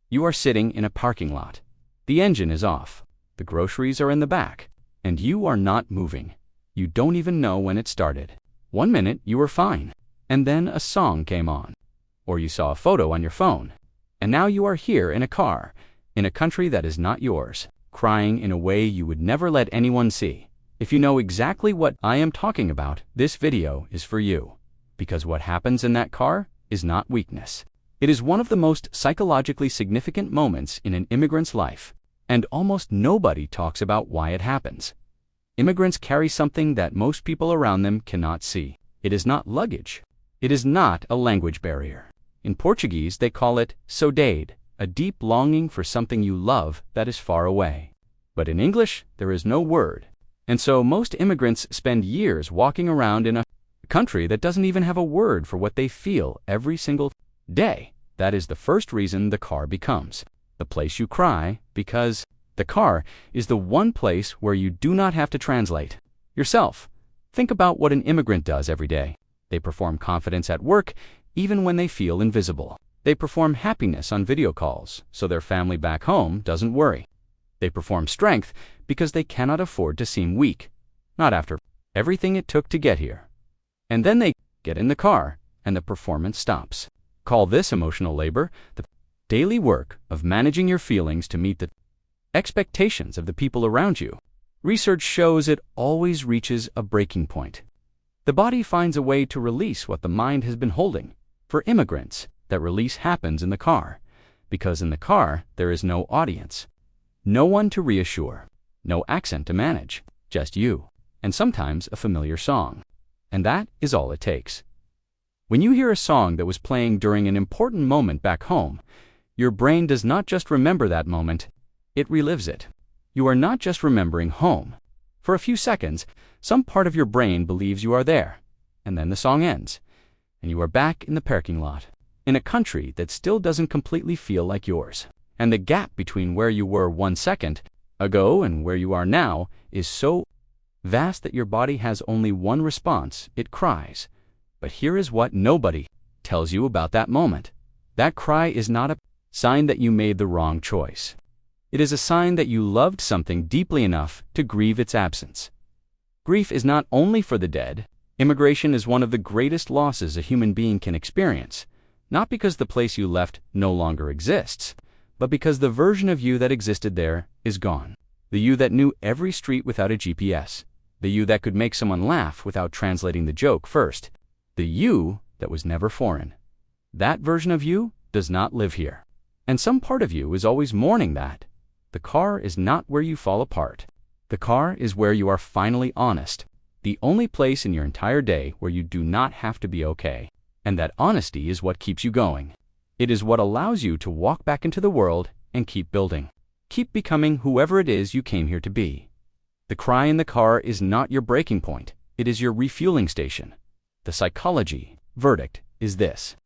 You are sitting in a parking lot. The engine is off. The groceries are in the back. And you are not moving. You don't even know when it started. 1 minute you were fine. And then a song came on. Or you saw a photo on your phone. And now you are here in a car, in a country that is not yours, crying in a way you would never let anyone see. If you know exactly what I am talking about, this video is for you. Because what happens in that car is not weakness. It is one of the most psychologically significant moments in an immigrant's life, and almost nobody talks about why it happens. Immigrants carry something that most people around them cannot see. It is not luggage. It is not a language barrier. In Portuguese, they call it saudade, a deep longing for something you love that is far away. But in English, there is no word. And so most immigrants spend years walking around in a country that doesn't even have a word for what they feel every single day. That is the first reason the car becomes the place you cry, because the car is the one place where you do not have to translate yourself. Think about what an immigrant does every day. They perform confidence at work, even when they feel invisible. They perform happiness on video calls, so their family back home doesn't worry. They perform strength because they cannot afford to seem weak, not after everything it took to get here. And then they get in the car, and the performance stops. Call this emotional labor, the daily work of managing your feelings to meet the expectations of the people around you. Research shows it always reaches a breaking point. The body finds a way to release what the mind has been holding. For immigrants, that release happens in the car, because in the car there is no audience, no one to reassure, no accent to manage, just you, and sometimes a familiar song. And that is all it takes. When you hear a song that was playing during an important moment back home, your brain does not just remember that moment, it relives it. You are not just remembering home. For a few seconds, some part of your brain believes you are there, and then the song ends, and you are back in the parking lot, in a country that still doesn't completely feel like yours. And the gap between where you were 1 second ago and where you are now is so vast that your body has only one response: it cries. But here is what nobody tells you about that moment. That cry is not a sign that you made the wrong choice. It is a sign that you loved something deeply enough to grieve its absence. Grief is not only for the dead. Immigration is one of the greatest losses a human being can experience, not because the place you left no longer exists, but because the version of you that existed there is gone. The you that knew every street without a GPS. The you that could make someone laugh without translating the joke first. The you that was never foreign. That version of you does not live here. And some part of you is always mourning that. The car is not where you fall apart. The car is where you are finally honest. The only place in your entire day where you do not have to be okay. And that honesty is what keeps you going. It is what allows you to walk back into the world and keep building. Keep becoming whoever it is you came here to be. The cry in the car is not your breaking point. It is your refueling station. The psychology verdict is this: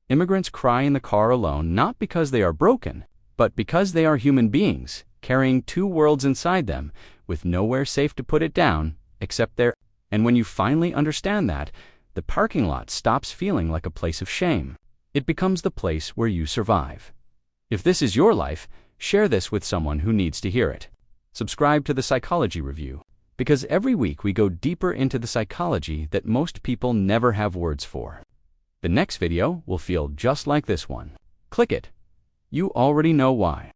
immigrants cry in the car alone not because they are broken, but because they are human beings, carrying two worlds inside them, with nowhere safe to put it down, except there. And when you finally understand that, the parking lot stops feeling like a place of shame. It becomes the place where you survive. If this is your life, share this with someone who needs to hear it. Subscribe to the Psychology Review, because every week we go deeper into the psychology that most people never have words for. The next video will feel just like this one. Click it. You already know why.